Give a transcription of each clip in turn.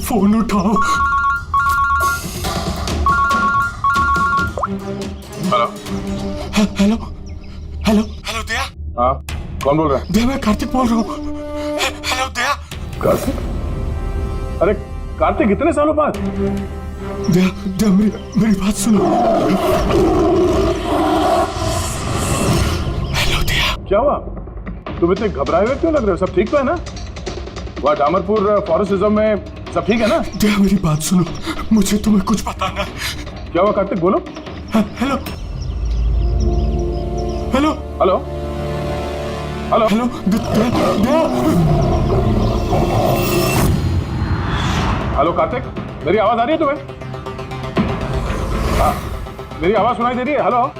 Phone उठाओ। Hello hello hello hello दया। हाँ, कौन बोल रहा है? दया, मैं कार्तिक बोल रहा हूँ। हेलो दया। कार्तिक? अरे कार्तिक, इतने सालों बाद? दया दया, मेरी बात सुनो। हेलो दया। क्या हुआ? तुम इतने घबराए हुए क्यों लग रहे हो? सब ठीक तो है ना? वहाँ डामरपुर फॉरेस्ट रिजर्व में सब ठीक है ना? दया, मेरी बात सुनो, मुझे तुम्हें कुछ बताना है। क्या हुआ कार्तिक, बोलो। Hello hello hello hello hello Daya. Hello Kartik, मेरी आवाज आ रही है तुम्हें? हाँ, मेरी आवाज सुनाई दे रही है? हेलो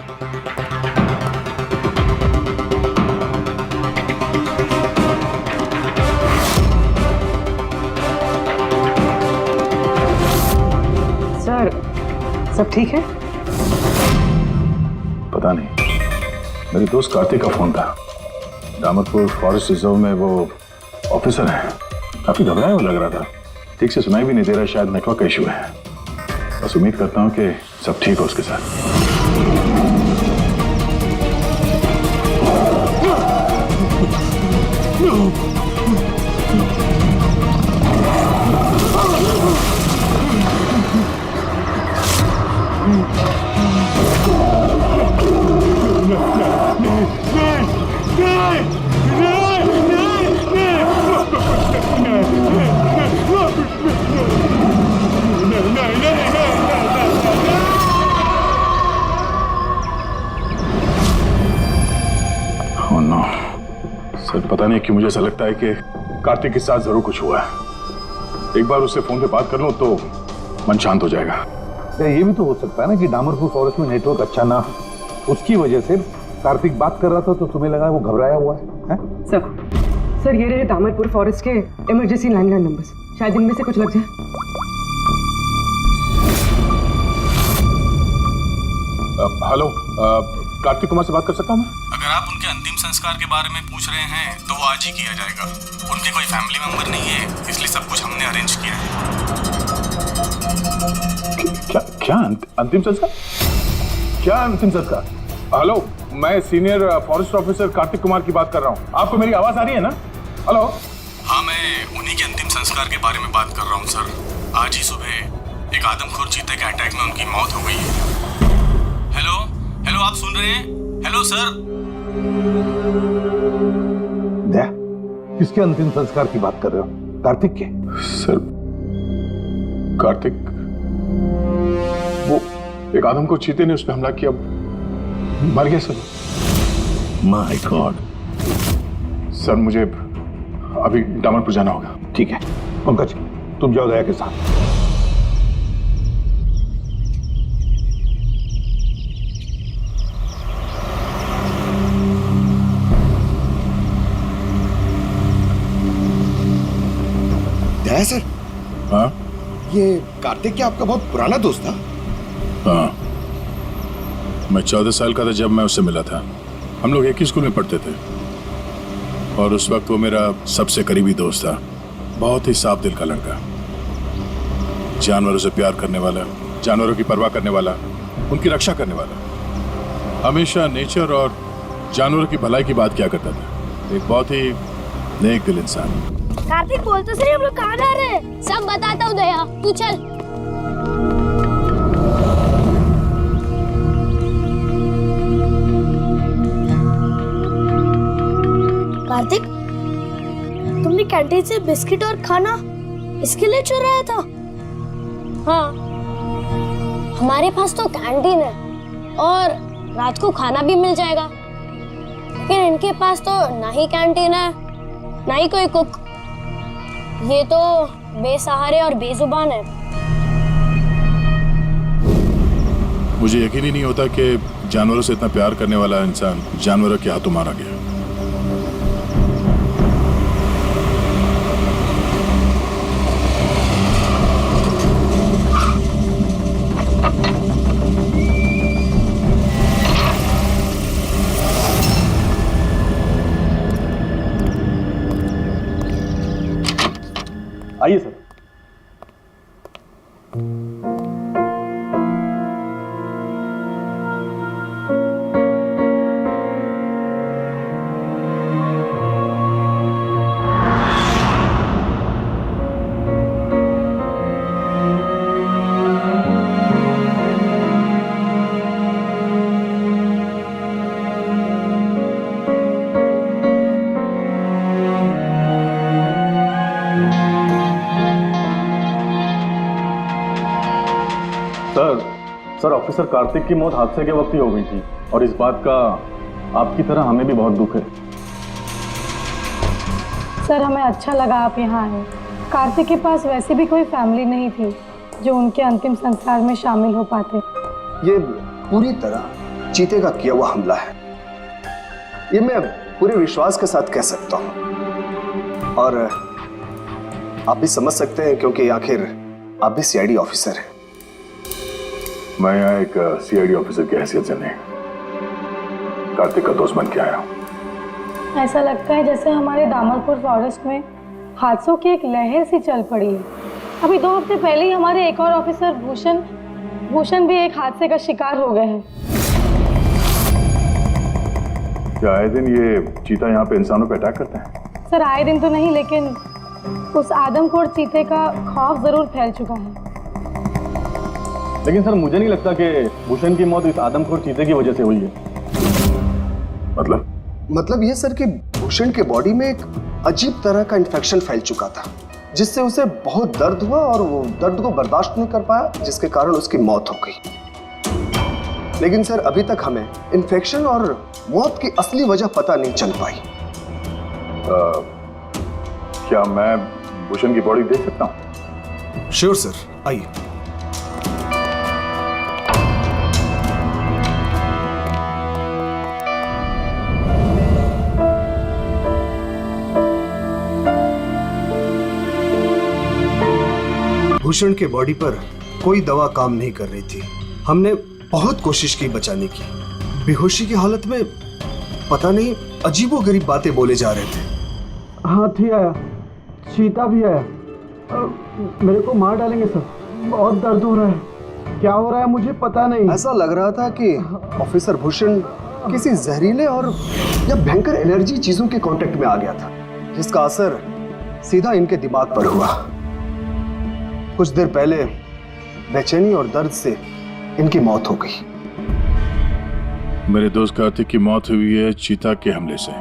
सर, सब ठीक है? पता नहीं, मेरे दोस्त कार्तिक का फोन था। डामरपुर फॉरेस्ट रिजर्व में वो ऑफिसर है, काफी घबराया हुआ लग रहा था। ठीक से सुनाई भी नहीं दे रहा, शायद नेटवर्क का इशू है। बस उम्मीद करता हूँ कि सब ठीक हो उसके साथ। Oh no. सर, पता नहीं क्यों मुझे ऐसा लगता है कि कार्तिक के साथ जरूर कुछ हुआ है। एक बार उससे फोन पे बात कर लूं तो मन शांत हो जाएगा। ये भी तो हो सकता है ना कि डामरपुर फॉरेस्ट में नेटवर्क अच्छा ना हो, उसकी वजह से कार्तिक बात कर रहा था तो तुम्हें लगा वो घबराया हुआ है? सर, ये रहे डामरपुर फॉरेस्ट के इमरजेंसी लैंडलाइन नंबर्स, शायद इनमें से कुछ लग जाए। हेलो, कार्तिक कुमार से बात कर सकता हूँ मैं? अगर आप उनके अंतिम संस्कार के बारे में पूछ रहे हैं तो वो आज ही किया जाएगा। उनके कोई फैमिली मेंबर नहीं है, इसलिए सब कुछ हमने अरेंज किया है। क्या अंतिम संस्कार? क्या अंतिम संस्कार? हेलो, मैं senior forest officer Kartik Kumar की बात कर रहा हूँ। आपको मेरी आवाज आ रही है ना? हेलो। हाँ, मैं उन्हीं के अंतिम संस्कार के बारे में बात कर रहा हूँ सर। आज ही सुबह एक आदमखोर चीते के अटैक में उनकी मौत हो गई है। हेलो हेलो, आप सुन रहे हैं? Hello sir. दया, किसके अंतिम संस्कार की बात कर रहे हो? कार्तिक के? सर, कार्तिक, वो एक आदम को चीते ने उस पर हमला किया, मर गया सर। My God. सर, मुझे अभी डामरपुर जाना होगा। ठीक है पंकज, तुम जाओ दया के साथ। दया सर, हाँ ये कार्तिक क्या आपका बहुत पुराना दोस्त था? हाँ, मैं 14 साल का था जब मैं उससे मिला था। हम लोग एक ही स्कूल में पढ़ते थे और उस वक्त वो मेरा सबसे करीबी दोस्त था। बहुत ही साफ दिल का लड़का, जानवरों से प्यार करने वाला, जानवरों की परवाह करने वाला, उनकी रक्षा करने वाला। हमेशा नेचर और जानवरों की भलाई की बात किया करता था। एक बहुत ही नेक दिल इंसान। कार्तिक, बोल तो सही, हम लोग कहाँ जा रहे हैं? सब बताता हूँ दया, तू चल। कार्तिक, तुमने कैंटीन से बिस्किट और खाना इसके लिए चुराया था? हाँ, हमारे पास तो कैंटीन है और रात को खाना भी मिल जाएगा, लेकिन इनके पास तो ना ही कैंटीन है ना ही कोई कुक। ये तो बेसहारे और बेजुबान है। मुझे यकीन ही नहीं होता कि जानवरों से इतना प्यार करने वाला इंसान जानवरों के हाथों मारा गया। आइए सर। सर, ऑफिसर कार्तिक की मौत हादसे के वक्त ही हो गई थी और इस बात का आपकी तरह हमें भी बहुत दुख है। सर, हमें अच्छा लगा आप यहाँ आए। कार्तिक के पास वैसे भी कोई फैमिली नहीं थी जो उनके अंतिम संस्कार में शामिल हो पाते। ये पूरी तरह चीते का किया हुआ हमला है, ये मैं पूरे विश्वास के साथ कह सकता हूँ। और आप भी समझ सकते हैं क्योंकि आखिर आप भी सीआईडी ऑफिसर हैं। मैं यहाँ एक सीआईडी ऑफिसर की हैसियत से नहीं, कार्तिक का दोस्त बन के आया हूँ। ऐसा लगता है जैसे हमारे दामरपुर फॉरेस्ट में हादसों की एक लहर सी चल पड़ी है। अभी 2 हफ्ते पहले ही हमारे एक और ऑफिसर भूषण भी एक हादसे का शिकार हो गए हैं। क्या आए दिन ये चीता यहाँ पे इंसानों पे अटैक करते हैं? सर, आए दिन तो नहीं, लेकिन उस आदमखोर चीते का खौफ जरूर फैल चुका है। लेकिन सर, मुझे नहीं लगता कि भूषण की मौत इस आदमखोर चीते की वजह से हुई है। मतलब ये सर कि भूषण के बॉडी में एक अजीब तरह का इन्फेक्शन फैल चुका था, जिससे उसे बहुत दर्द हुआ और वो दर्द को बर्दाश्त नहीं कर पाया, जिसके कारण उसकी मौत हो गई। लेकिन सर, अभी तक हमें इन्फेक्शन और मौत की असली वजह पता नहीं चल पाई। क्या मैं भूषण की बॉडी देख सकता हूँ? श्योर सर, आइए। भूषण के बॉडी पर कोई दवा काम नहीं कर रही थी। हमने बहुत कोशिश की बचाने की। बेहोशी की हालत में पता नहीं अजीबोगरीब बातें बोले जा रहे थे। हाथी आया, चीता भी आया, मेरे को मार डालेंगे सर, बहुत दर्द हो रहा है। क्या हो रहा है मुझे पता नहीं। ऐसा लग रहा था कि ऑफिसर भूषण किसी जहरीले और या भयंकर एलर्जी चीजों के कांटेक्ट में आ गया था, जिसका असर सीधा इनके दिमाग पर हुआ। कुछ देर पहले बेचैनी और दर्द से इनकी मौत हो गई। मेरे दोस्त कार्तिक की मौत हुई है चीता के हमले से,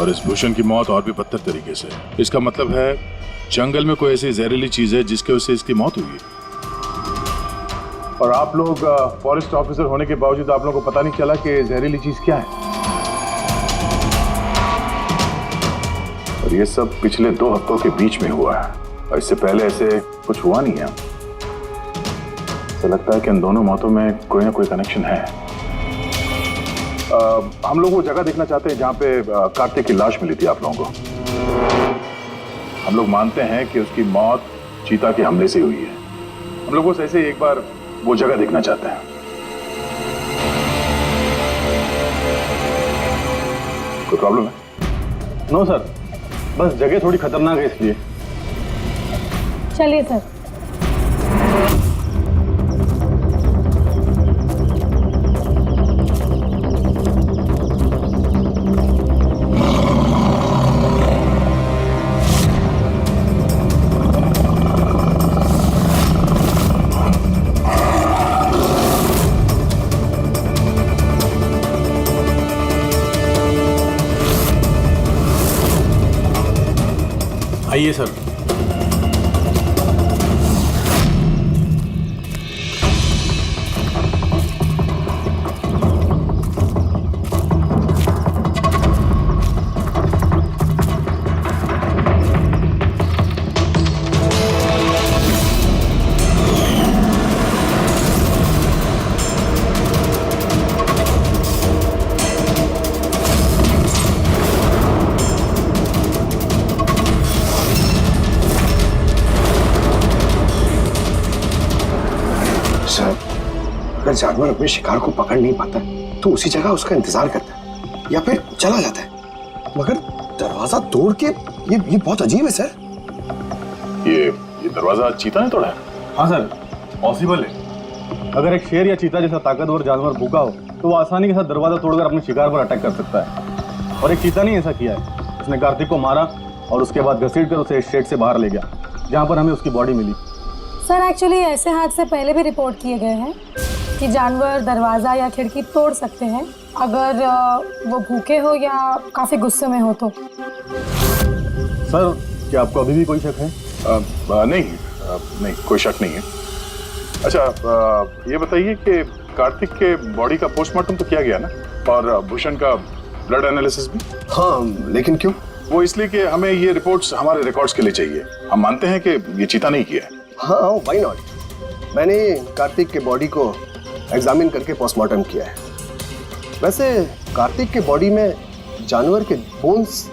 और इस भूषण की मौत और भी बदतर तरीके से। इसका मतलब है जंगल में कोई ऐसी जहरीली चीज है जिसके वजह से इसकी मौत हुई है। और आप लोग फॉरेस्ट ऑफिसर होने के बावजूद आप लोगों को पता नहीं चला कि जहरीली चीज क्या है। और ये सब पिछले 2 हफ्तों के बीच में हुआ है, और इससे पहले ऐसे कुछ हुआ नहीं है। ऐसा लगता है कि इन दोनों मौतों में कोई ना कोई कनेक्शन है। हम लोग वो जगह देखना चाहते हैं जहाँ पे कार्तिक की लाश मिली थी आप लोगों को। हम लोग मानते हैं कि उसकी मौत चीता के हमले से हुई है। हम लोग बस ऐसे ही एक बार वो जगह देखना चाहते हैं। कोई प्रॉब्लम है? नो सर, बस जगह थोड़ी खतरनाक है इसलिए। चलिए सर। आइए सर। अगर जानवर अपने शिकार को पकड़ नहीं पाता तो उसी जगह उसका इंतजार करता है या फिर चला जाता है, मगर दरवाजा तोड़ के ये बहुत अजीब है सर। ये दरवाजा चीता ने तोड़ा है? हाँ सर, पॉसिबल है। अगर एक शेर या चीता जैसा ताकतवर जानवर भूखा हो तो वो आसानी के साथ दरवाजा तोड़कर अपने शिकार पर अटैक कर सकता है। और एक चीता ने ऐसा किया है। उसने कार्तिक को मारा और उसके बाद घसीट कर उसे शेड से बाहर ले गया, जहाँ पर हमें उसकी बॉडी मिली। सर, एक्चुअली ऐसे हादसे पहले भी रिपोर्ट किए गए हैं कि जानवर दरवाज़ा या खिड़की तोड़ सकते हैं अगर वो भूखे हो या काफ़ी गुस्से में हो तो। सर, क्या आपको अभी भी कोई शक है? नहीं, कोई शक नहीं है। अच्छा, ये बताइए कि कार्तिक के बॉडी का पोस्टमार्टम तो किया गया ना, और भूषण का ब्लड एनालिसिस भी? हाँ, लेकिन क्यों? वो इसलिए कि हमें ये रिपोर्ट्स हमारे रिकॉर्ड्स के लिए चाहिए। हम मानते हैं कि ये चीता नहीं किया है। हाँ, व्हाई नॉट। मैंने कार्तिक के बॉडी को एग्जामिन करके पोस्टमार्टम किया है। वैसे कार्तिक के बॉडी में जानवर के बोन्स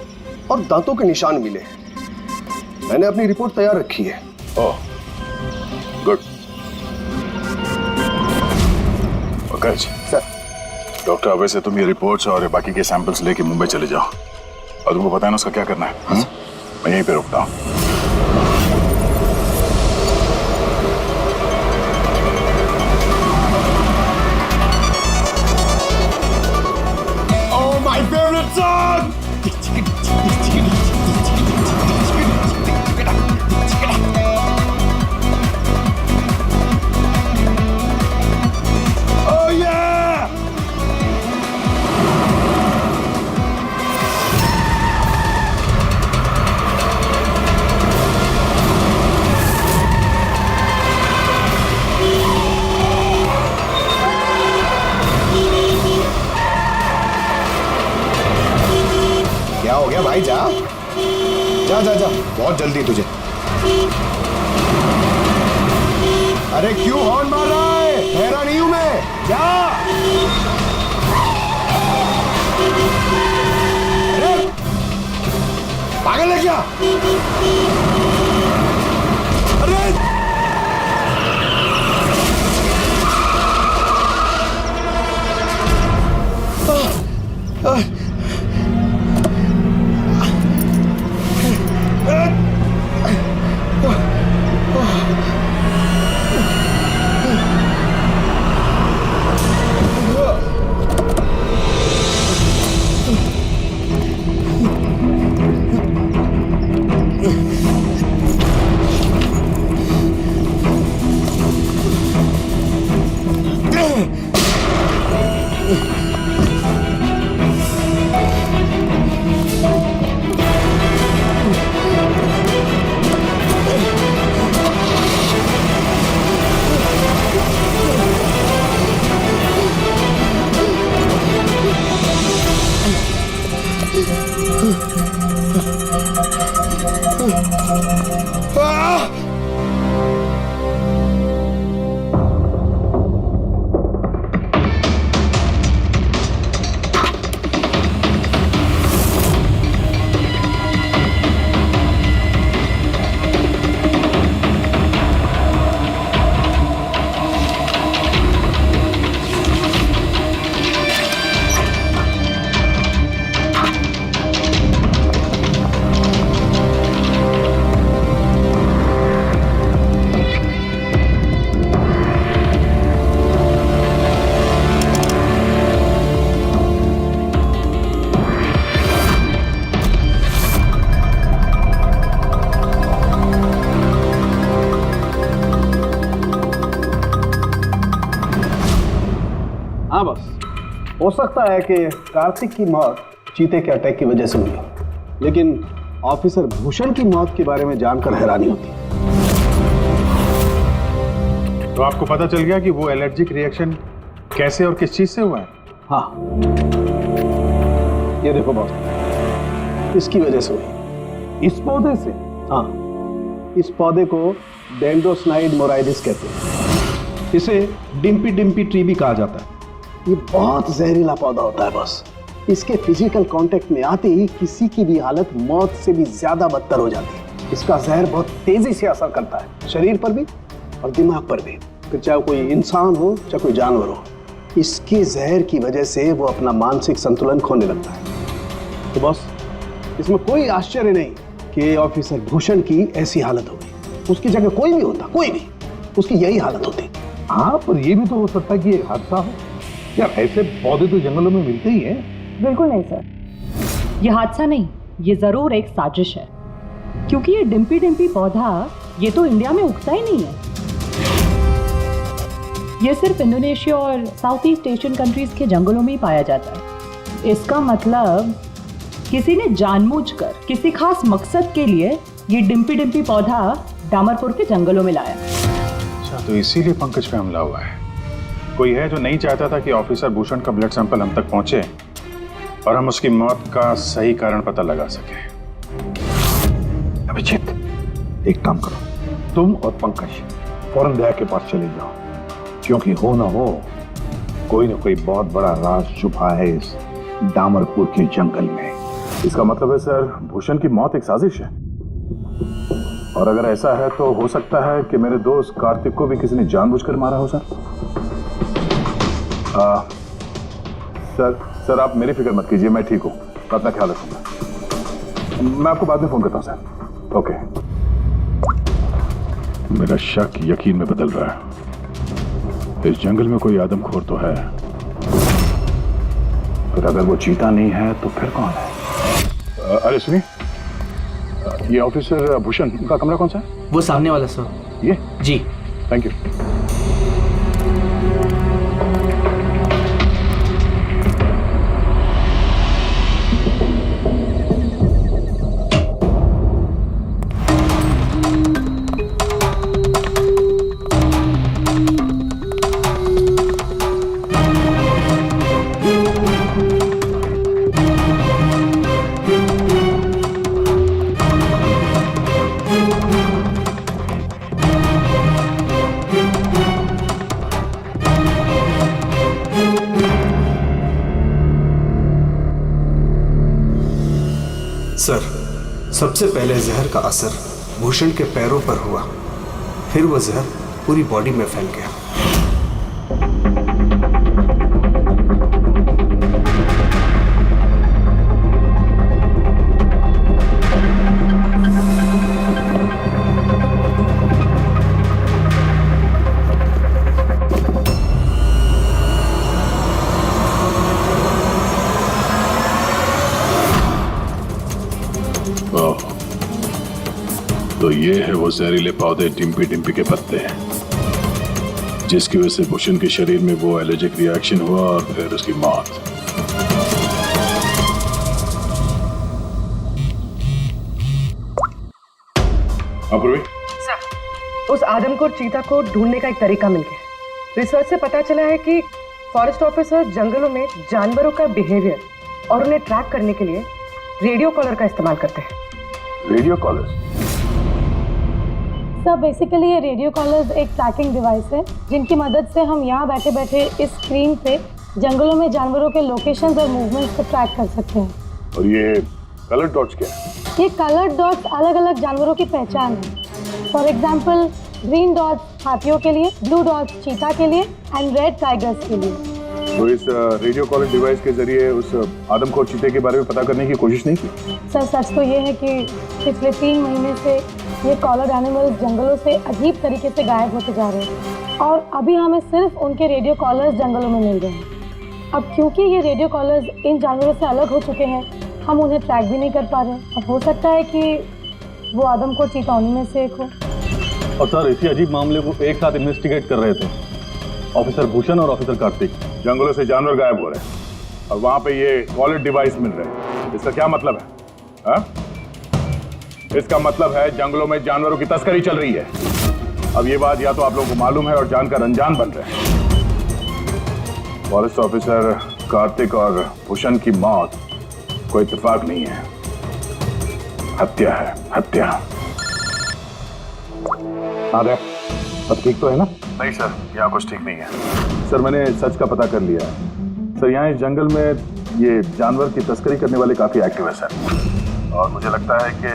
और दांतों के निशान मिले हैं। मैंने अपनी रिपोर्ट तैयार रखी है। ओह, गुड। Okay sir. डॉक्टर, अब वैसे तुम ये रिपोर्ट्स और बाकी के सैंपल्स लेके मुंबई चले जाओ, और तुमको पता है ना उसका क्या करना है। मैं यहीं पे रुकता हूँ। Oh, my favorite song! Oh yeah! क्या हो गया भाई? जा जा जा जा, बहुत जल्दी तुझे। अरे क्यों हॉर्न मार रहा है? ठहरा नहीं हूं मैं, जा। अरे पागल है क्या? अरे हाँ बस, हो सकता है कि कार्तिक की मौत चीते के अटैक की वजह से हुई, लेकिन ऑफिसर भूषण की मौत के बारे में जानकर हैरानी होती। तो आपको पता चल गया कि वो एलर्जिक रिएक्शन कैसे और किस चीज से हुआ है? हाँ, ये देखो बॉस, इसकी वजह से हुई। इस पौधे से? हाँ, इस पौधे को डेंड्रोस्नाइड मोराइडिस कहते हैं। इसे डिम्पी डिम्पी ट्री भी कहा जाता है। ये बहुत जहरीला पौधा होता है बॉस। इसके फिजिकल कांटेक्ट में आते ही किसी की भी हालत मौत से भी ज्यादा बदतर हो जाती है। इसका जहर बहुत तेजी से असर करता है, शरीर पर भी और दिमाग पर भी, फिर चाहे कोई इंसान हो चाहे कोई जानवर हो। इसके जहर की वजह से वो अपना मानसिक संतुलन खोने लगता है। तो बॉस, इसमें कोई आश्चर्य नहीं कि ऑफिसर भूषण की ऐसी हालत हो गई। उसकी जगह कोई भी होता, कोई भी, उसकी यही हालत होती। हाँ, पर ये भी तो हो सकता है कि एक हादसा हो। यार, ऐसे पौधे तो जंगलों में मिलते ही हैं। बिल्कुल नहीं सर, ये हादसा नहीं, ये जरूर एक साजिश है, क्योंकि ये डिम्पी डिम्पी पौधा ये तो इंडिया में उगता ही नहीं है। ये सिर्फ इंडोनेशिया और साउथ ईस्ट एशियन कंट्रीज के जंगलों में ही पाया जाता है। इसका मतलब किसी ने जानबूझकर किसी खास मकसद के लिए ये डिम्पी डिम्पी पौधा डामरपुर के जंगलों में लाया। अच्छा, तो तो इसीलिए पंकज पे हमला हुआ है। कोई है जो नहीं चाहता था कि ऑफिसर भूषण का ब्लड सैंपल हम तक पहुंचे और हम उसकी मौत का सही कारण पता लगा सके। अभिजीत, एक काम करो, तुम और पंकज फौरन दया के पास चले जाओ, क्योंकि हो ना हो कोई ना कोई बहुत बड़ा राज छुपा है इस डामरपुर के जंगल में। इसका मतलब है सर, भूषण की मौत एक साजिश है, और अगर ऐसा है तो हो सकता है कि मेरे दोस्त कार्तिक को भी किसी ने जानबूझकर मारा हो सर। सर आप मेरी फिक्र मत कीजिए, मैं ठीक हूँ, मैं अपना ख्याल रखूंगा। मैं आपको बाद में फोन करता हूँ सर। ओके। मेरा शक यकीन में बदल रहा है। इस जंगल में कोई आदमखोर तो है, फिर अगर वो चीता नहीं है तो फिर कौन है? अरे सुनिए, ये ऑफिसर भूषण का कमरा कौन सा है? वो सामने वाला सर। ये? जी। Thank you. सर, सबसे पहले जहर का असर भूषण के पैरों पर हुआ, फिर वह जहर पूरी बॉडी में फैल गया। तो ये है वो जहरीले पौधे डिम्पी डिम्पी के पत्ते, जिसकी वजह से भूषण के शरीर में वो एलर्जिक रिएक्शन हुआ और फिर उसकी मौत। सर, उस आदमखोर चीता को ढूंढने का एक तरीका मिल गया। रिसर्च से पता चला है कि फॉरेस्ट ऑफिसर जंगलों में जानवरों का बिहेवियर और उन्हें ट्रैक करने के लिए रेडियो कॉलर का इस्तेमाल करते हैं। Radio collar? सर, बेसिकली ये रेडियो कॉलर्स एक ट्रैकिंग डिवाइस है जिनकी मदद से हम यहाँ बैठे बैठे इस स्क्रीन पे जंगलों में जानवरों के लोकेशंस और मूवमेंट्स को ट्रैक कर सकते हैं। और ये कलर डॉट्स क्या है? ये कलर डॉट्स अलग अलग जानवरों की पहचान है। फॉर एग्जाम्पल, ग्रीन डॉट्स हाथियों के लिए, ब्लू डॉट्स चीता के लिए एंड रेड टाइगर्स के लिए। तो इस रेडियो कॉलर डिवाइस के जरिए उस आदमखोर चीते के बारे में पता करने की कोशिश नहीं की? सर, सच तो ये है कि पिछले 3 महीने से ये कॉलर एनिमल्स जंगलों से अजीब तरीके से गायब होते जा रहे हैं और अभी हमें सिर्फ उनके रेडियो कॉलर्स जंगलों में मिल रहे हैं। अब क्योंकि ये रेडियो कॉलर्स इन जानवरों से अलग हो चुके हैं, हम उन्हें ट्रैक भी नहीं कर पा रहे हैं। अब हो सकता है कि वो आदमखोर चीता उन्हीं में से एक हो। और सर, इसी अजीब मामले को एक साथ इन्वेस्टिगेट कर रहे थे ऑफिसर भूषण और ऑफिसर कार्तिक। जंगलों से जानवर गायब हो रहे हैं और वहां पे ये कॉलर डिवाइस मिल रहे हैं। इसका क्या मतलब है? हा? इसका मतलब है जंगलों में जानवरों की तस्करी चल रही है। अब ये बात या तो आप लोगों को मालूम है और जानकर अनजान बन रहे हैं। फॉरेस्ट ऑफिसर कार्तिक और भूषण की मौत कोई इत्तेफाक नहीं है, हत्या है, हत्या। अरे अब ठीक तो है ना? नहीं सर, यहाँ कुछ ठीक नहीं है। सर, मैंने सच का पता कर लिया है। सर, यहाँ इस जंगल में ये जानवर की तस्करी करने वाले काफी एक्टिव है सर, और मुझे लगता है कि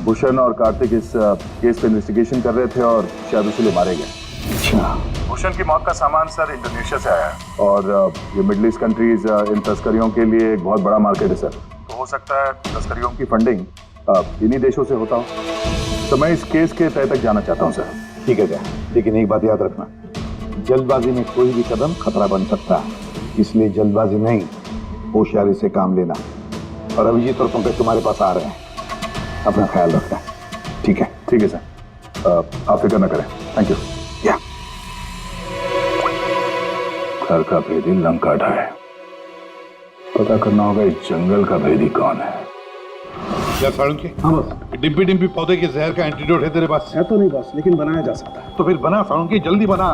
भूषण और कार्तिक इस केस पे इन्वेस्टिगेशन कर रहे थे और शायद इसलिए मारे गए। अच्छा। भूषण की मौत का सामान सर इंडोनेशिया से आया है और ये मिडिल ईस्ट कंट्रीज इन तस्करियों के लिए एक बहुत बड़ा मार्केट है सर। तो हो सकता है तस्करियों की फंडिंग इन्हीं देशों से होता हो। तो मैं इस केस के तह तक जाना चाहता हूँ सर। ठीक है क्या, लेकिन एक बात याद रखना, जल्दबाजी में कोई भी कदम खतरा बन सकता है, इसलिए जल्दबाजी नहीं, होशियारी से काम लेना। और अभिजीत और पंकज तुम्हारे पास आ रहे हैं, अपना ख्याल रखना। ठीक है? ठीक है सर, आप फिक्र न करें। Thank you. या घर का भेदी लंका ढाए, पता करना होगा इस जंगल का भेदी कौन है। हाँ बस। डिम्पी डिम्पी पौधे के जहर का एंटीडोट है तेरे पास? है तो नहीं बॉस, लेकिन बनाया जा सकता है। तो फिर बना फाउंकी, जल्दी बना,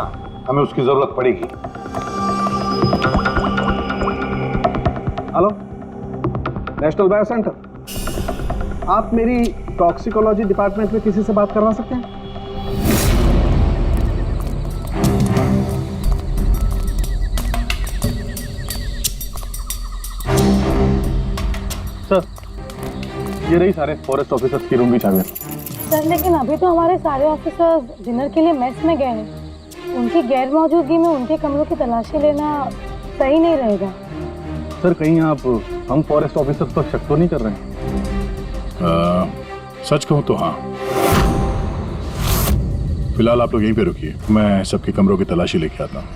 हमें उसकी जरूरत पड़ेगी। हेलो, नेशनल बायो सेंटर, आप मेरी टॉक्सिकोलॉजी डिपार्टमेंट में किसी से बात करवा सकते हैं? सर, ये रही सारे फॉरेस्ट ऑफिसर्स की रूम की चाबियां। सर लेकिन अभी तो हमारे सारे ऑफिसर्स डिनर के लिए मेस में गए हैं। उनकी गैर मौजूदगी में उनके कमरों की तलाशी लेना सही नहीं रहेगा। सर कहीं आप हम फॉरेस्ट ऑफिसर्स पर शक तो नहीं कर रहे हैं? सच कहूं तो हाँ। फिलहाल आप लोग यहीं पे रुकिए, मैं सबके कमरों की तलाशी लेके आता हूँ।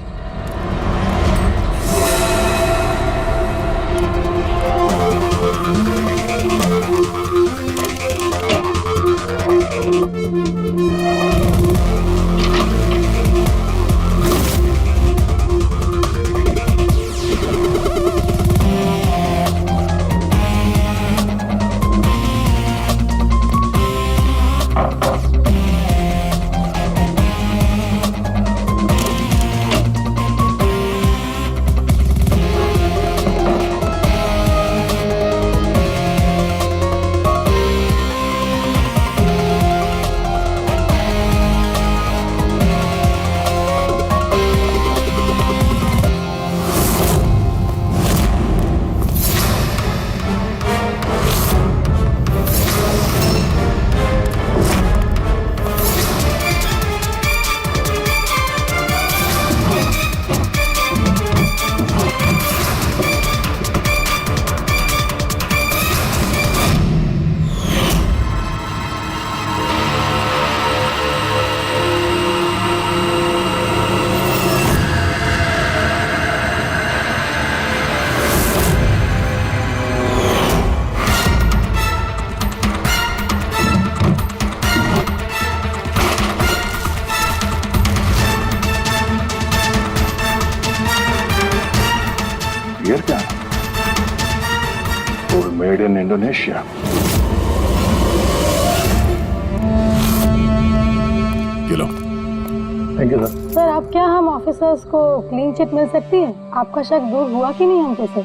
ये क्या? और मेड इन इंडोनेशिया। ये लो। Thank you sir. सर अब क्या हम ऑफिसर्स को क्लीन चिट मिल सकती है? आपका शक दूर हुआ कि नहीं हमसे सर?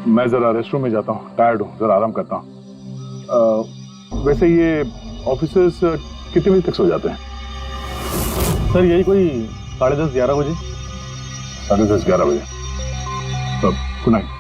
मैं जरा रेस्टरूम में जाता हूँ, टायर्ड हूँ, जरा आराम करता हूँ। वैसे ये ऑफिसर्स कितने बजे तक सो जाते हैं? सर यही कोई 10:30-11 बजे। 10:30-11 बजे। तब गुड नाइट।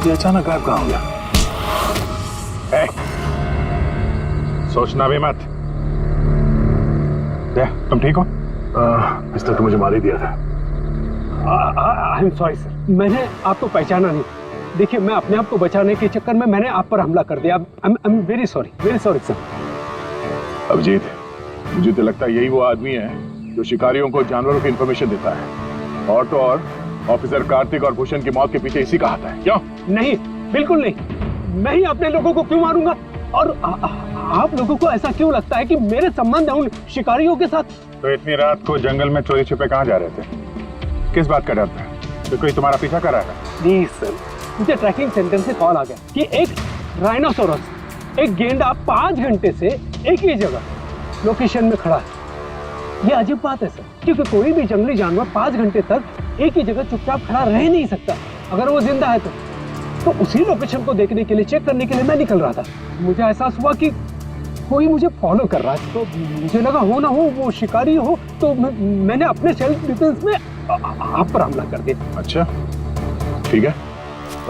ये अचानक गायब कहाँ हो गया? सोचना भी मत। तुम ठीक हो? इस तक तो मुझे मार ही दिया था। आई एम सॉरी सर, मैंने आपको पहचाना नहीं। देखिए, मैं अपने आप को बचाने के चक्कर में मैंने आप पर हमला कर दिया। I am very sorry sir. Abhijeet, मुझे तो लगता है यही वो आदमी है जो शिकारियों को जानवरों की इंफॉर्मेशन देता है। और तो और ऑफिसर कार्तिक और भूषण की मौत के पीछे इसी का हाथ है। क्यों? नहीं, बिल्कुल नहीं। मैं ही अपने लोगों को क्यों मारूंगा? और आप लोगों को ऐसा क्यों लगता है कि मेरे संबंध है उन शिकारियों के साथ? तो इतनी रात को जंगल में चोरी छिपे कहाँ जा रहे थे? किस बात का डर था? तो कोई तुम्हारा पीछा कर रहा है? प्लीज सर, मुझे ट्रैकिंग सेंटर से कॉल आ गया कि एक राइनोसोरस, एक गेंडा 5 घंटे से एक ही जगह लोकेशन में खड़ा है। ये अजीब बात है सर, क्योंकि कोई भी जंगली जानवर 5 घंटे तक एक ही जगह चुपचाप खड़ा रह नहीं सकता अगर वो जिंदा है तो उसी लोकेशन को देखने के लिए, चेक करने के लिए मैं निकल रहा था। मुझे एहसास हुआ कि कोई मुझे फॉलो कर रहा है, तो मुझे लगा हो ना हो वो शिकारी हो, तो मैंने अपने सेल्फ डिफेंस में आप पर हमला कर दिया। अच्छा, ठीक है।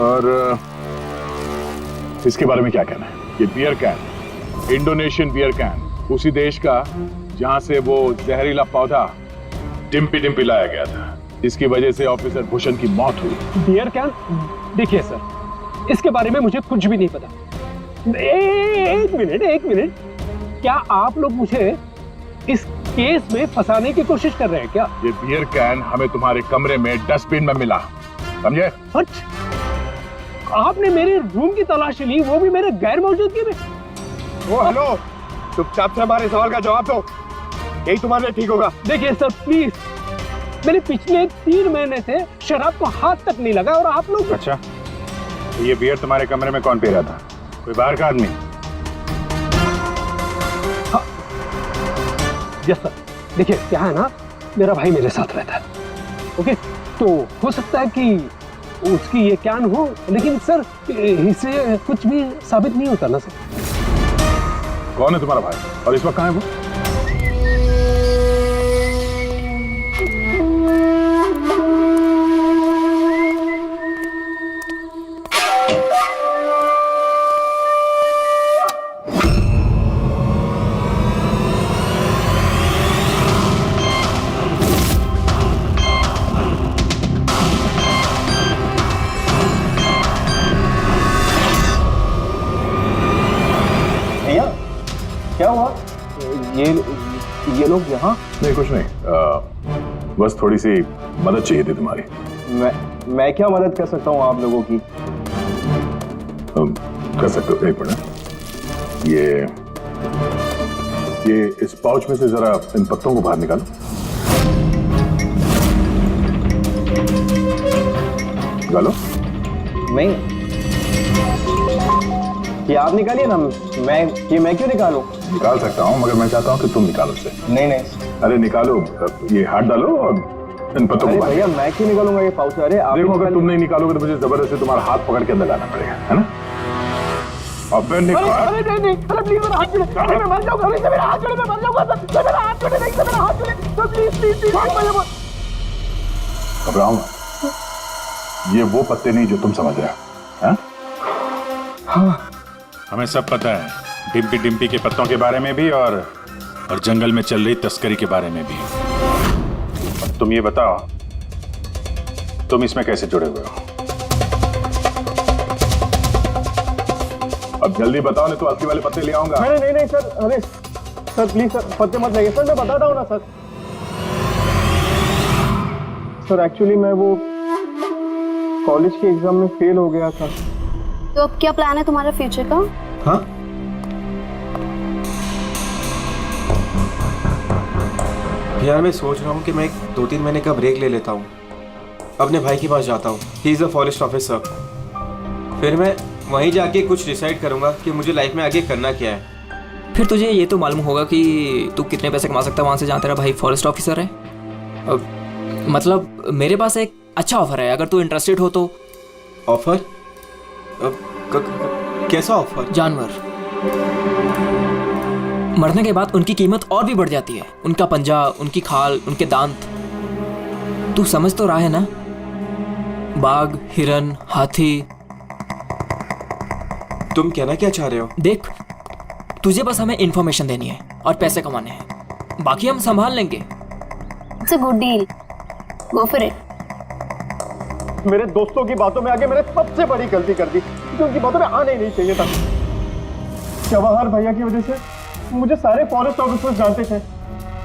और इसके बारे में क्या कहना है? ये beer can, Indonesian beer can, उसी देश का जहां से वो जहरीला पौधा डिम्पी लाया गया था, जिसकी वजह से ऑफिसर भूषण की मौत हुई। Beer can? देखिए सर, इसके बारे में मुझे कुछ भी नहीं पता। एक मिनट, क्या आप लोग मुझे इस केस में फंसाने की कोशिश कर रहे हैं क्या? ये बियर कैन हमें तुम्हारे कमरे में डस्टबिन में मिला, समझे? आपने मेरे रूम की तलाशी ली, वो भी मेरे गैर मौजूदगी में। ओ हेलो, चुपचाप से हमारे सवाल का जवाब दो, यही तुम्हारे लिए ठीक होगा। देखिए सर प्लीज, मैंने पिछले 3 महीने से शराब को हाथ तक नहीं लगा और आप लोग। अच्छा, ये बियर तुम्हारे कमरे में कौन पी रहा था? कोई बाहर का आदमी? हाँ, यस सर। देखिए क्या है ना, मेरा भाई मेरे साथ रहता है, ओके, तो हो सकता है कि उसकी ये कैन हो, लेकिन सर इससे कुछ भी साबित नहीं होता ना सर। कौन है तुम्हारा भाई और इस वक्त कहाँ है वो? क्या हुआ? ये लोग यहाँ? नहीं, कुछ नहीं, बस थोड़ी सी मदद चाहिए थी तुम्हारी। मैं क्या मदद कर सकता हूँ आप लोगों की? कर सकते हो। एक मिनट, ये इस पाउच में से जरा इन पत्तों को बाहर निकालो। निकालो। नहीं, ये आप निकालिए ना, मैं क्यों निकालूं? निकाल सकता हूँ, मगर मैं चाहता हूँ कि तुम निकालो इसे। नहीं। अरे निकालो, ये हाथ डालो और इन पत्तों को। भैया मैं क्यों निकालूंगा ये पाउच? अरे आप देखो, अगर तुम नहीं निकालोगे तो मुझे जबरदस्ती तुम्हारा हाथ पकड़ के अंदर लाना पड़ेगा, है ना? अब नहीं, प्लीज मेरा हाथ छोड़े, मैं मर जाऊंगा, मेरा हाथ छोड़े, मैं मर जाऊंगा, मेरा हाथ छोड़े, नहीं मेरा हाथ छोड़े, प्लीज। घबराओ मत, ये वो पत्ते नहीं जो तुम समझ रहे हो। हाँ, हमें सब पता है, डिम्पी के पत्तों के बारे में भी और जंगल में चल रही तस्करी के बारे में भी। अब तुम ये बताओ, तुम इसमें कैसे जुड़े हुए हो? अब जल्दी बताओ, नहीं तो असली वाले पत्ते ले आऊंगा। नहीं सर, अरे सर प्लीज सर, पत्ते मत लगे सर, मैं बताता हूँ ना सर। सर एक्चुअली मैं वो कॉलेज के एग्जाम में फेल हो गया था। तो अब क्या प्लान है तुम्हारा फ्यूचर का? हाँ, यार मैं सोच रहा हूँ कि मैं 2-3 महीने का ब्रेक ले लेता हूँ, अपने भाई के पास जाता हूँ, he is a forest officer. फिर मैं वहीं जाके कुछ डिसाइड करूँगा कि मुझे लाइफ में आगे करना क्या है। फिर तुझे ये तो मालूम होगा कि तू कितने पैसे कमा सकता है वहाँ से जहाँ तेरा भाई फॉरेस्ट ऑफिसर है। मतलब मेरे पास एक अच्छा ऑफर है, अगर तू इंटरेस्टेड हो तो। ऑफर? कैसा ऑफर? जानवर मरने के बाद उनकी कीमत और भी बढ़ जाती है, उनका पंजा, उनकी खाल, उनके दांत। तू समझ तो रहा है ना? बाघ, हिरन, हाथी। तुम कहना क्या चाह रहे हो? देख, तुझे बस हमें इंफॉर्मेशन देनी है और पैसे कमाने हैं, बाकी हम संभाल लेंगे। It's a good deal. Go for it. मेरे दोस्तों की बातों में आके मैंने सबसे बड़ी गलती कर दी, क्योंकि उनकी बातों में आना ही नहीं चाहिए था। जवाहर भैया की वजह से मुझे सारे फॉरेस्ट ऑफिसर्स जानते थे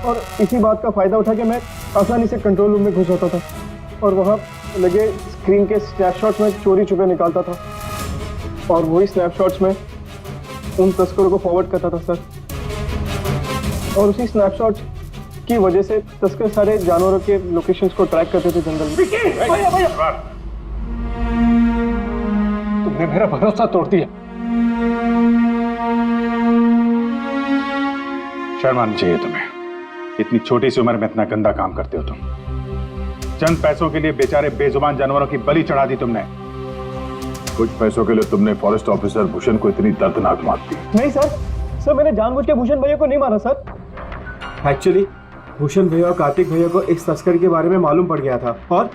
और इसी बात का फायदा उठा के मैं आसानी से कंट्रोल रूम में घुस जाता था और वहाँ लगे स्क्रीन के स्नैपशॉट्स में चोरी छुपे निकालता था और वही स्नैपशॉट्स में उन तस्करों को फॉरवर्ड करता था सर। और उसी स्नैपशॉट की वजह से तस्कर सारे जानवरों के लोकेशंस को ट्रैक करते थे जंगल में। तुमने मेरा भरोसा तोड़ दिया। शर्म आनी चाहिए तुम्हें, इतनी छोटी सी उम्र में इतना गंदा काम करते हो तुम। चंद पैसों के लिए बेचारे बेजुबान जानवरों की बलि चढ़ा दी तुमने। कुछ पैसों के लिए तुमने फॉरेस्ट ऑफिसर भूषण को इतनी दर्दनाक मौत दी। नहीं सर, मैंने जानबूझ के भूषण भैया को नहीं मारा सर। एक्चुअली भूषण भैया और कार्तिक भैया को एक तस्कर के बारे में मालूम पड़ गया था और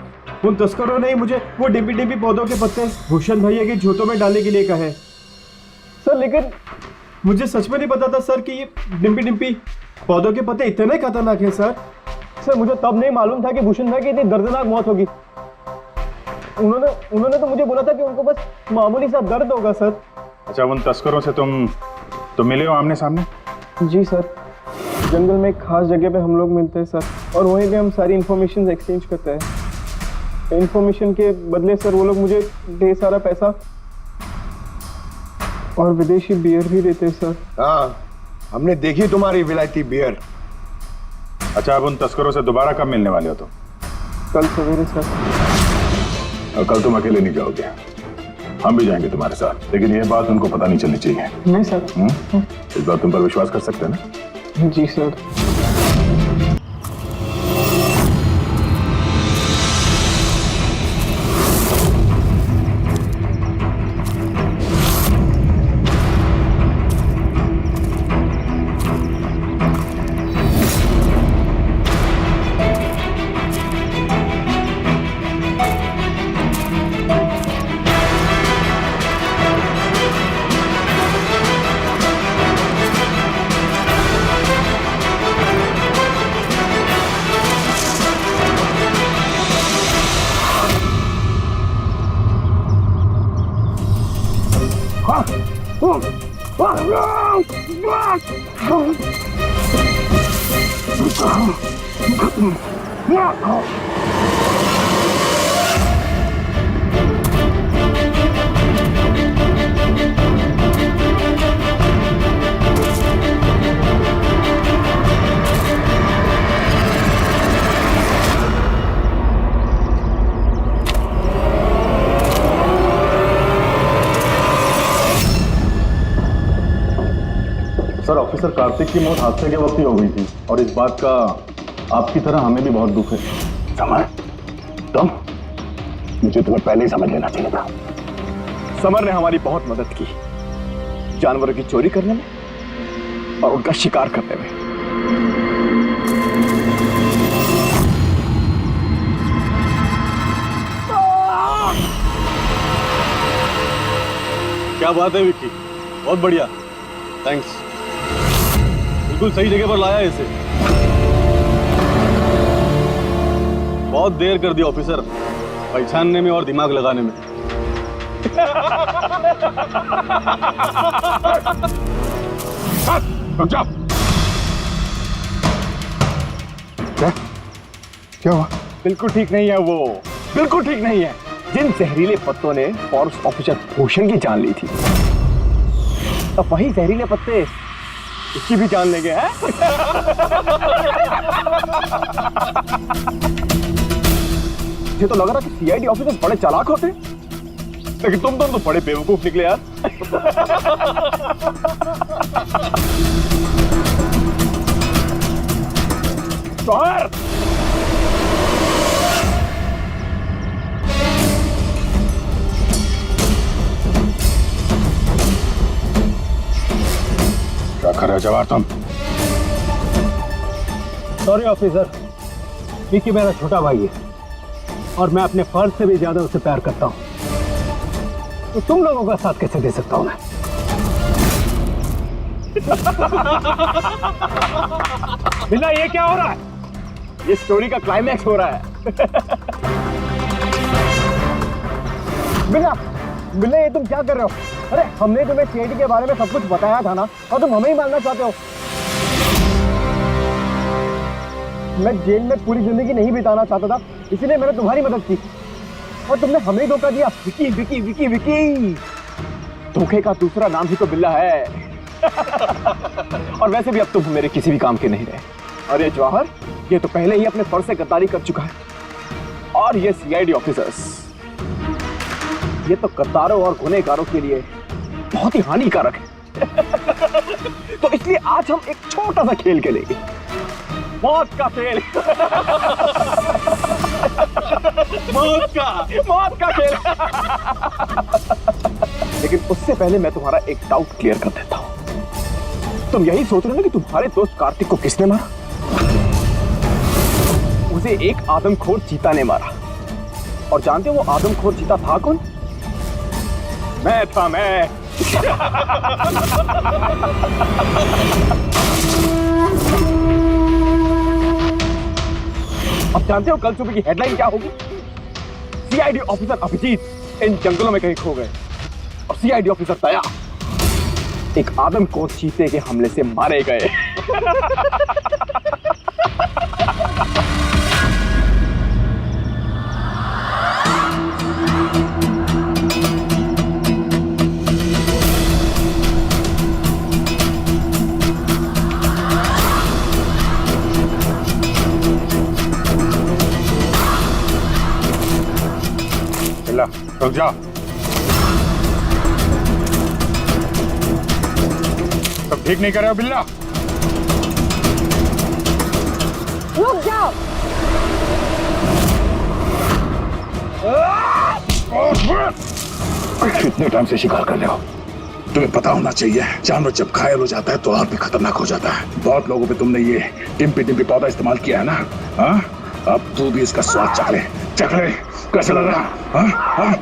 उन तस्करों ने ही मुझे वो डिम्पी डिम्पी पौधों के पत्ते भूषण भैया के जूतों में डालने के लिए कहे सर। लेकिन मुझे सच में नहीं पता था सर कि ये डिम्पी डिम्पी पौधों के पत्ते इतने खतरनाक हैं सर। मुझे तब नहीं मालूम था कि भूषण भाई की इतनी दर्दनाक मौत होगी। उन्होंने तो मुझे बोला था कि उनको बस मामूली सा दर्द होगा सर। अच्छा, उन तस्करों से तुम मिले हो आमने सामने? जी सर, जंगल में एक खास जगह पे हम लोग मिलते हैं सर और वहीं पे हम सारी इन्फॉर्मेशन एक्सचेंज करते हैं। इन्फॉर्मेशन के बदले सर वो लोग मुझे ढेर सारा पैसा और विदेशी बियर भी देते हैं सर। हाँ, हमने देखी तुम्हारी विलायती बियर। अच्छा, अब उन तस्करों से दोबारा कब मिलने वाले हो तुम? कल सवेरे सर। और कल तुम अकेले नहीं जाओगे, हम भी जाएंगे तुम्हारे साथ, लेकिन ये बात उनको पता नहीं चलनी चाहिए। नहीं सर। इस बात तुम पर विश्वास कर सकते हैं ना? जी सर। सर, ऑफिसर कार्तिक की मौत हादसे के वक्त ही हो गई थी और इस बात का आपकी तरह हमें भी बहुत दुख है। समर, मुझे तुम्हें पहले ही समझ लेना चाहिए था। समर ने हमारी बहुत मदद की, जानवरों की चोरी करने में और उनका शिकार करने में। क्या बात है विक्की, बहुत बढ़िया, थैंक्स। बिल्कुल सही जगह पर लाया इसे। बहुत देर कर दी ऑफिसर, पहचानने में और दिमाग लगाने में। क्या हुआ? बिल्कुल ठीक नहीं है वो, बिल्कुल ठीक नहीं है। जिन जहरीले पत्तों ने फॉरेस्ट ऑफिसर भूषण की जान ली थी, अब वही जहरीले पत्ते इसकी भी जान लेंगे हैं? मुझे तो लग रहा कि सीआईडी ऑफिसर्स बड़े चालाक होते, लेकिन तुम तो बड़े बेवकूफ निकले यार। शौहर, क्या कर रहे हो जवाहर तुम? सॉरी ऑफिसर, विक्की मेरा छोटा भाई है और मैं अपने फर्ज से भी ज्यादा उसे प्यार करता हूँ, तो तुम लोगों का साथ कैसे दे सकता हूँ मैं? बिना ये क्या हो रहा है? ये स्टोरी का क्लाइमैक्स हो रहा है। बिल्ला, बिल्ला ये तुम क्या कर रहे हो? अरे हमने तुम्हें सीआईडी के बारे में सब कुछ बताया था ना, और तुम हमें ही मारना चाहते हो। मैं जेल में पूरी जिंदगी नहीं बिताना चाहता था, इसीलिए मैंने तुम्हारी मदद की, और तुमने हमें ही धोखा दिया। विकी विकी विकी विकी, धोखे का दूसरा नाम ही तो बिल्ला है। और वैसे भी अब तुम मेरे किसी भी काम के नहीं रहे। अरे जवाहर, ये तो पहले ही अपने फर्ज से गद्दारी कर चुका है, और ये सीआईडी ऑफिसर्स, ये तो गद्दारों और गुनहगारों के लिए बहुत ही हानिकारक है। तो इसलिए आज हम एक छोटा सा खेल खेलेंगे, मौत का खेल। मौत का खेल। लेकिन उससे पहले मैं तुम्हारा एक डाउट क्लियर कर देता हूं। तुम यही सोच रहे हो ना कि तुम्हारे दोस्त कार्तिक को किसने मारा? उसे एक आदमखोर चीता ने मारा। और जानते हो वो आदमखोर चीता था कौन? मैं था, मैं। अब जानते हो कल सुबह की हेडलाइन क्या होगी? सीआईडी ऑफिसर अभिजीत इन जंगलों में कहीं खो गए, और सीआईडी ऑफिसर दया एक आदमखोर चीते के हमले से मारे गए। रुक जा। तुम ठीक नहीं कर रहे हो बिल्ला? रुक जाओ। कितने टाइम से शिकार कर रहे हो? तुम्हें पता होना चाहिए, जानवर जब घायल हो जाता है तो और भी खतरनाक हो जाता है। बहुत लोगों पे तुमने ये टिम्पी टिम्पी पौधा इस्तेमाल किया है ना? हाँ, अब तू भी इसका स्वाद चख ले। चख ले, कैसा लग रहा? हाँ हाँ।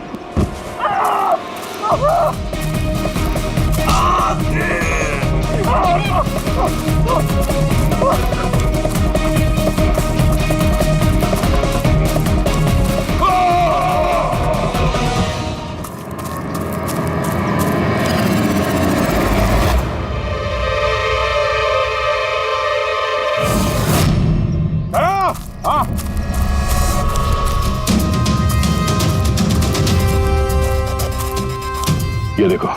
ये देखो,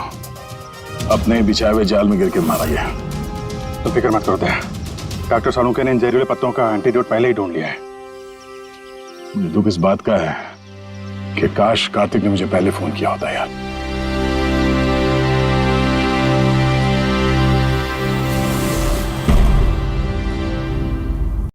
अपने बिछाए हुए जाल में गिर के मारा गया। तो फिक्र मत करते हैं, डॉक्टर सालुंके ने इन जहरीले पत्तों का एंटीडोट पहले ही ढूंढ लिया है। मुझे दुख इस बात का है कि काश कार्तिक ने मुझे पहले फोन किया होता यार।